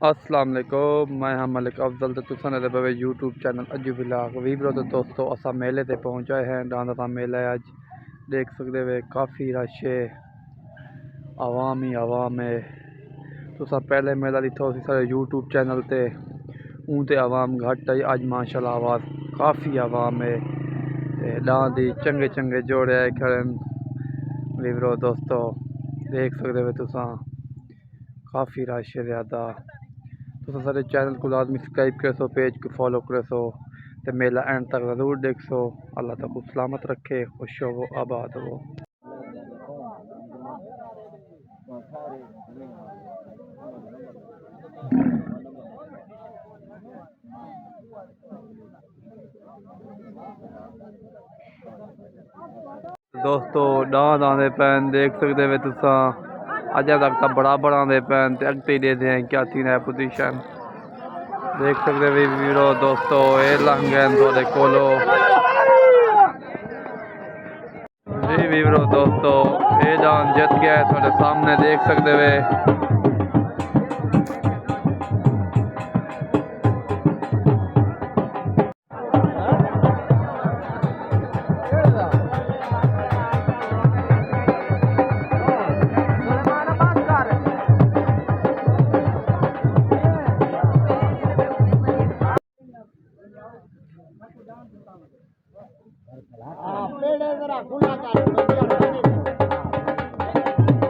अस्सलाम वालेकुम, मैं हाँ मलिक अफजल तो तुसा ने पे यूट्यूब चैनल अज विलाग वीवरो। तो दोस्तों असा मेले ते पहुँचाए हैं। डांदा दा मेला है। अज देख सकते वे काफ़ी रश है, आवाम ही आवाम है। तुसा पहले मेला दिखा उसी सारे यूट्यूब चैनल ते ऊँ ते आवाम घट है। अज माशाल्लाह आवाज़ काफ़ी आवाम है। डांदी चंगे चंगे जोड़े आए खड़े वीवरो। दोस्तों देख सकते वे तुसा काफ़ी रश है ज़्यादा। तो सारे चैनल को लाजमी सब्सक्राइब कर सो, पेज को फॉलो कर सो, तो मेला एंड तक ज़रूर देख सो। अल्लाह तक सलामत रखे, खुश हो आबाद हो। दोस्तों डांस आने पैन देख सकते वे तुसा अजा तक तो बराबर आते पैन ते अगते दे दें क्या थी है पोजीशन देख सकते वे वीरो। दोस्तों ये लंघ गए थोड़े कोलो जी वीरो। दोस्तों ये डांस जित गया है थोड़े सामने देख सकते वे।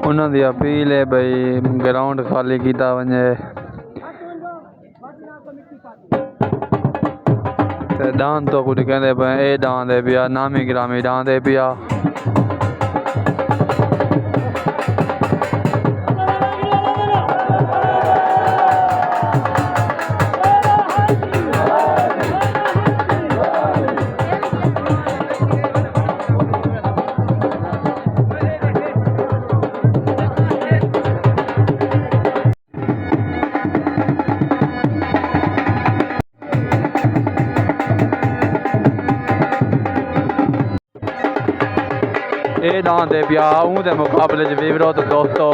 उन्होंने अपील है भाई ग्राउंड खाली किया वजे डांस तो कुछ कहते पे ये डांस है पिया नामी ग्रामी डांस है पिया। ये डांस है पिया ऊँ के मुकाबले वीवरो। तो दोस्तों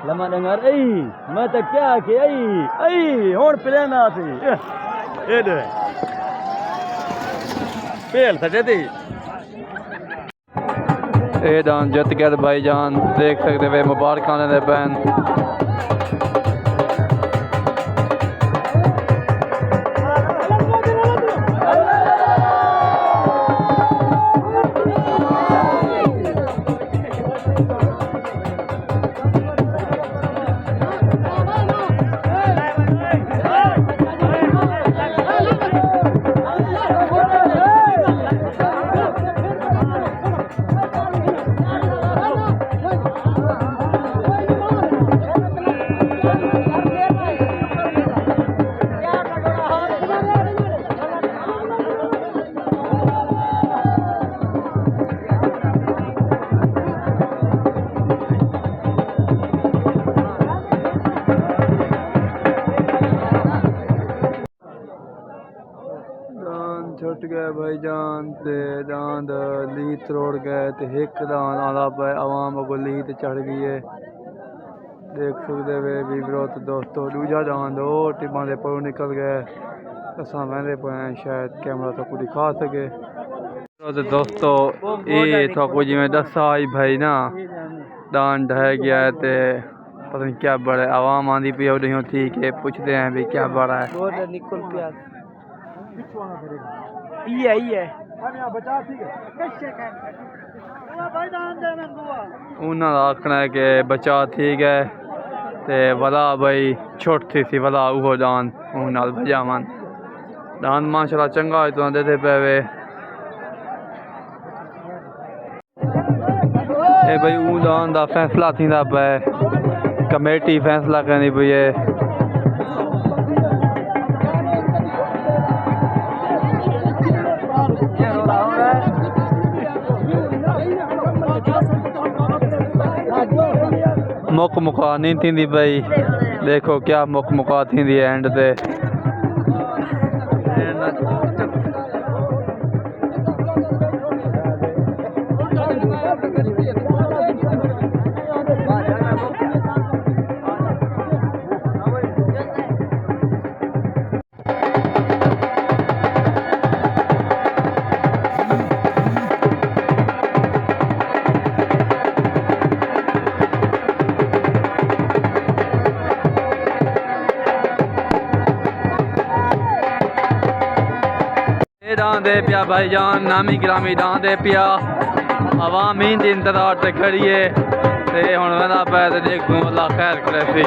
लम्मा dengar mata क्या के हुन प्लेना सी ए दे पेल सजदी ए डांस जित गया भाईजान देख सकते वे मुबारक आने दे पैन। गए भाईजान ते दांद लीत तोड़ गए ते एक दांद आला पे आवाम को लीत चढ़ गई है। देख सकते वे भी विरोध दोस्तों दूजा दांद ओ टिब्बा दे परों निकल गए। असा वहदे पे शायद कैमरा तो को दिखा सके। तो दोस्तों ये तो को जिवें दसा आई भाई ना दांद ढह गया है ते पता नहीं क्या बड़ा है। आवाम आंदी पी हो ठीक है पूछते हैं भी क्या बड़ा है। उन्होंने आखना है कि बचा ठीक है ते वाला भाई छोटी सी वाला वो दान नाल भजावन दान माशाल्लाह चंगा है तो देते पे वे ए भाई ऊ दान दा फैसला थींदा पे कमेटी फैसला करनी पई है। मुक मुका नहीं थी भाई देखो क्या मुक मुका थी एंड ते दे पिया भाईजान नामी गिरामी दे पिया आवाम ही इंतजार से खड़ी है ते हुण वंदा पै ते देखूं अल्लाह खैर करे सी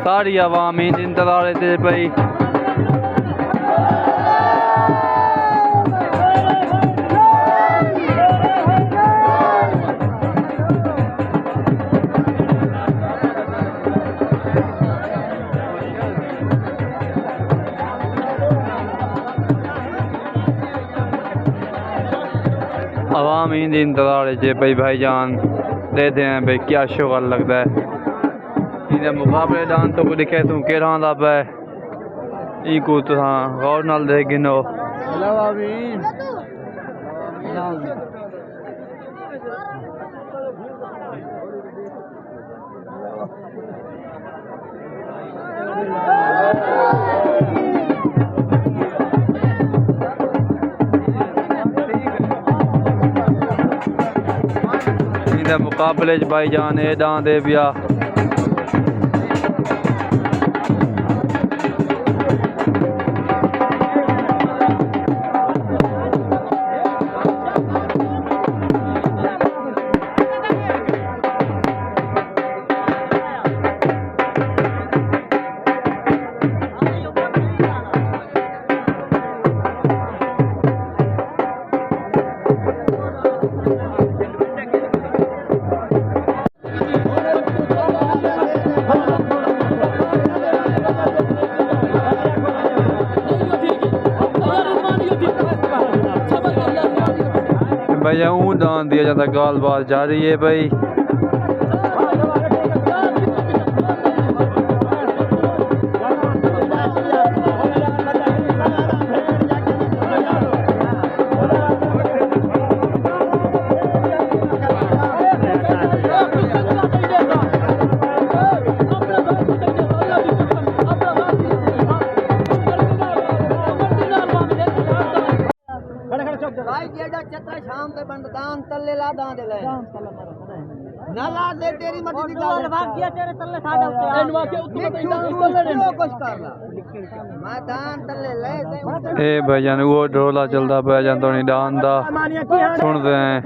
सारी आवाम ही इंतजार से पई। आवाम ही इंतजार है भाईजान देते हैं भाई क्या शुगर लगता है इन्हें मुकाबले दान तो को दिखे तू केड़ा दा पे ई को तुसा गौर नाल देख गिनो। मुकाबले भाईजान ए दां दे पिया भाई ऊँ दान दिया जाता गाल बात जारी है भाई। शाम पे बंददान तल्ले ला दां दे ले ना ला दे तेरी मर्जी दी गल भाग गया तेरे तल्ले साडा उते एन वाके उत्ते तल्ले कुछ कर ला मैं दान तल्ले ले ए भाईजान वो ढोला चलदा पे जांदो नहीं दान दा सुनदे हैं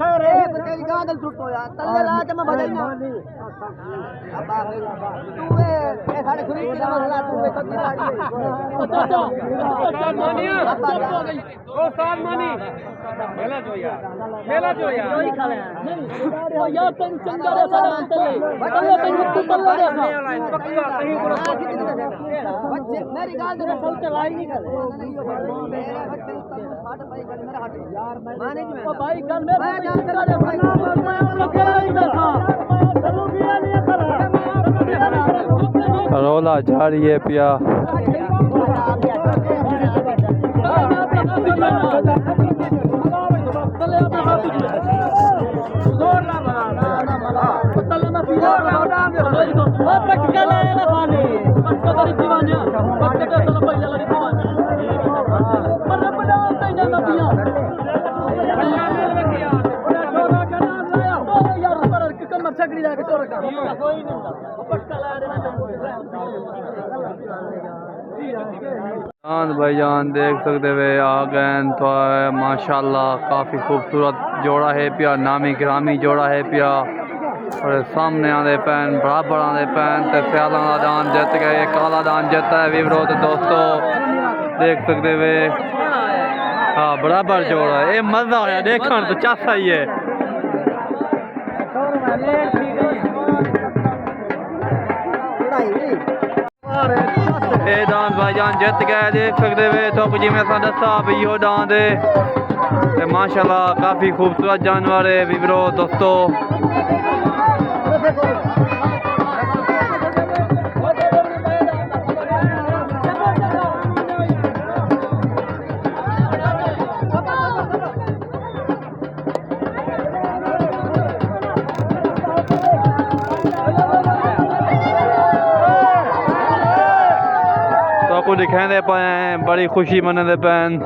तेरी गांदल छुट्टो यार तल्ले ला ते मैं बजाई ना अब तू ए साडे खुरी की मसला तू सब्जी लाड़ी मानिया चुप हो गई ओ साल मानी मेला जो यार वही खा ले ओ यार तेरी चंगा रे साडा तल्ले तल्ले तेरी तू तल्ले रे पक्का कहीं को बच्चे मेरी गाल दे चलते लाई नहीं कर मेरे बच्चे हाथ भाई गल मेरा हाथ यार माने जी ओ भाई गल मैं चंगा रे भाई मैं लगे नहीं था चलो गया नहीं कर रोला जारी है पिया। जान भाईजान देख सकते वे आ गए तो माशाल्लाह काफ़ी खूबसूरत जोड़ा है पिया, नामी गिरामी जोड़ा है पिया। और सामने आते पैन बराबर आते पैन तो सियालों का दान जित गए, काला दान जिता है वीवरो। तो दोस्तों देख सकते वे हाँ बराबर जोड़ा है, ये मजा आया देखने तो चासा ही है। ये दान भाईजान जित गए देख सकते वे तो जिमें दसा भी यो दान है माशाल्लाह काफ़ी खूबसूरत जानवर है वीवरो दोस्तों। तो कुछ दिखाते पाए हैं, बड़ी खुशी मनाते पैन।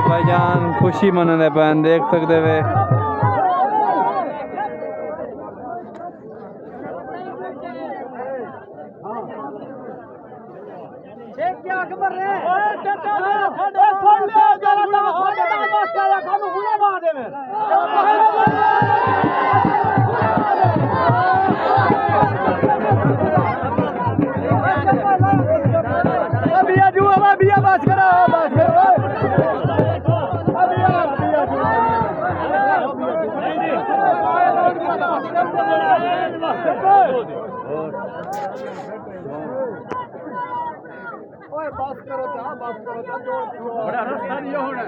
भाईजान खुशी मनाने पैन देख सकते वे। बड़ा रास्ता नहीं होना।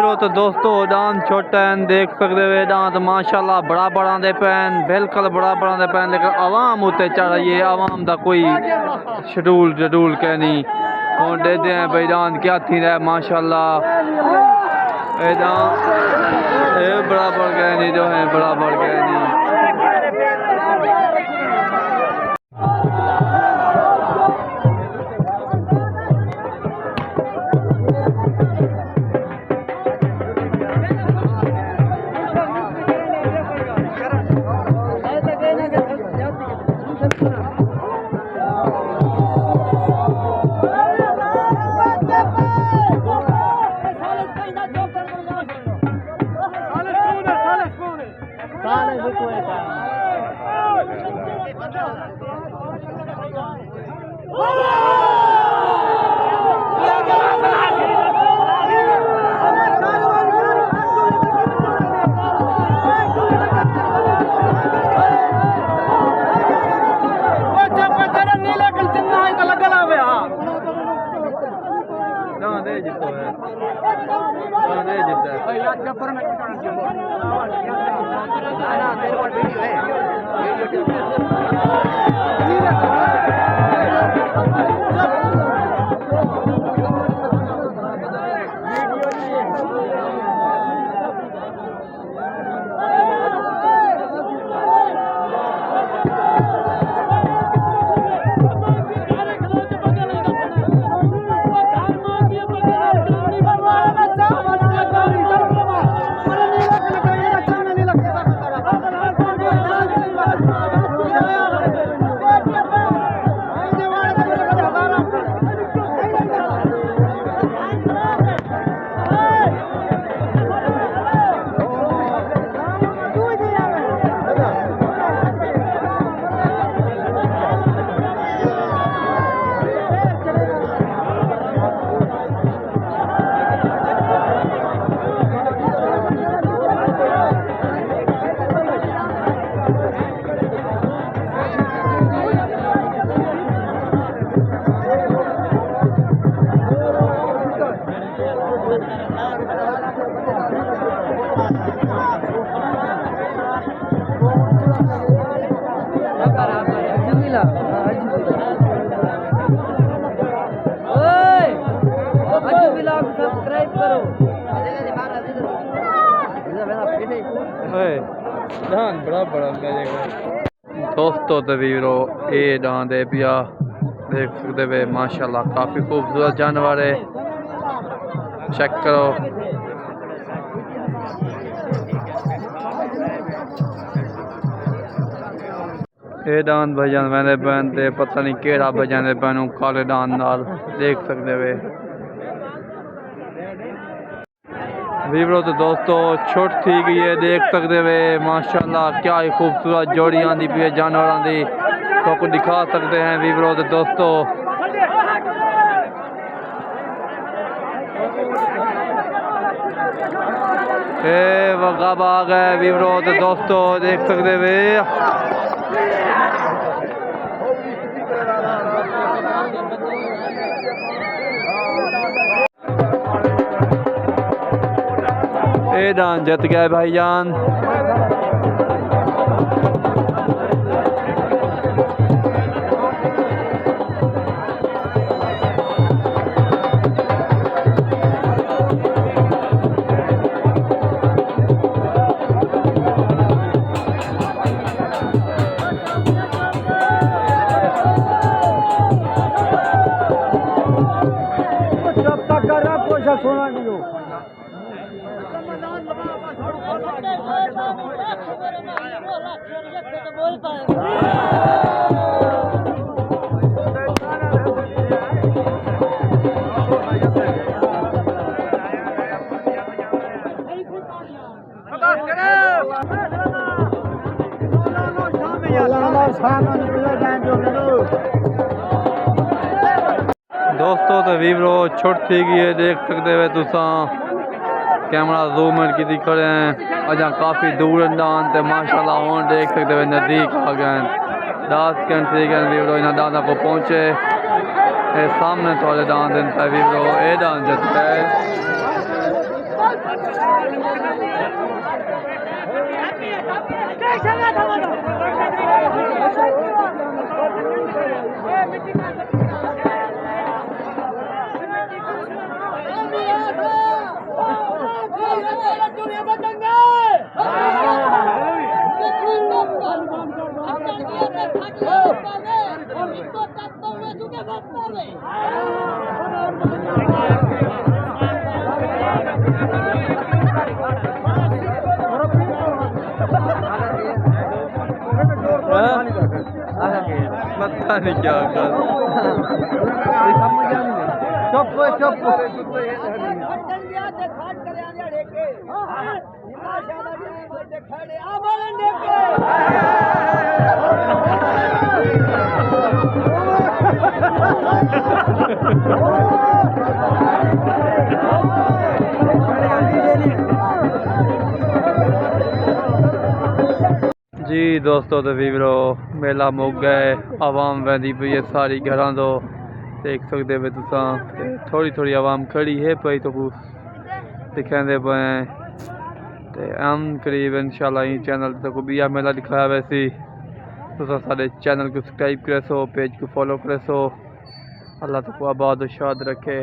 वीवरो तो दोस्तों डांस छोटा है देख सकते हुए डांस माशाल्लाह बड़ा बड़ा दे पैन बिल्कुल बड़ा बड़ा दे पैन लेकिन आवाम उत्ते चढ़ रही है आवाम दा कोई शेड्यूल कह नहीं और दे दे भाई डांस क्या थी रहा माशाल्लाह ये डांस ये बराबर कह नहीं जो है बराबर कह नहीं दोस्तों तवीरो ये डांस दे पिया देख सकते वे माशाल्लाह काफ़ी खूबसूरत जानवर है चेक करो ये डांस भजन मैंने पहन ते पता नहीं केड़ा भजन दे पहनू काले डांस नाल देख सकते वे वीवरो तो दोस्तों छोट थी गई है देख सकते वे माशाल्लाह क्या ही खूबसूरत जोड़ी आंदी पी है जानवरों की तो को दिखा सकते हैं वीवरो तो दोस्तों वगा बाग है वीवरो तो दोस्तों देख सकते वे डांस जीत गया भाईजान सोना किलो दोस्तों तो वीवरो छोट थी गई है देख सकते हुए तुसा कैमरा जूम की दिख रहे हैं अजा काफ़ी दूर डांस ते माशाल्लाह और देख सकते हुए नज़दीक आ गए 10 घंटे गए वीवरो इन डांस को पहुँचे सामने थोड़े डांस वीवरो ये डांस जत है पता नहीं क्या चुप जी दोस्तों तो वीरो मेला मुक गए आवाम वैंदी पई है सारी घरां तो देख सकते पे तुसां थोड़ी थोड़ी आवाम खड़ी है पई तो दिखाते पे ते हम करीब इंशाल्लाह ही चैनल तो बिया मेला दिखाया वैसे तुसां सारे चैनल को सब्सक्राइब करे सो पेज को फॉलो करे सो अल्लाह तक आबाद और शाद रखे।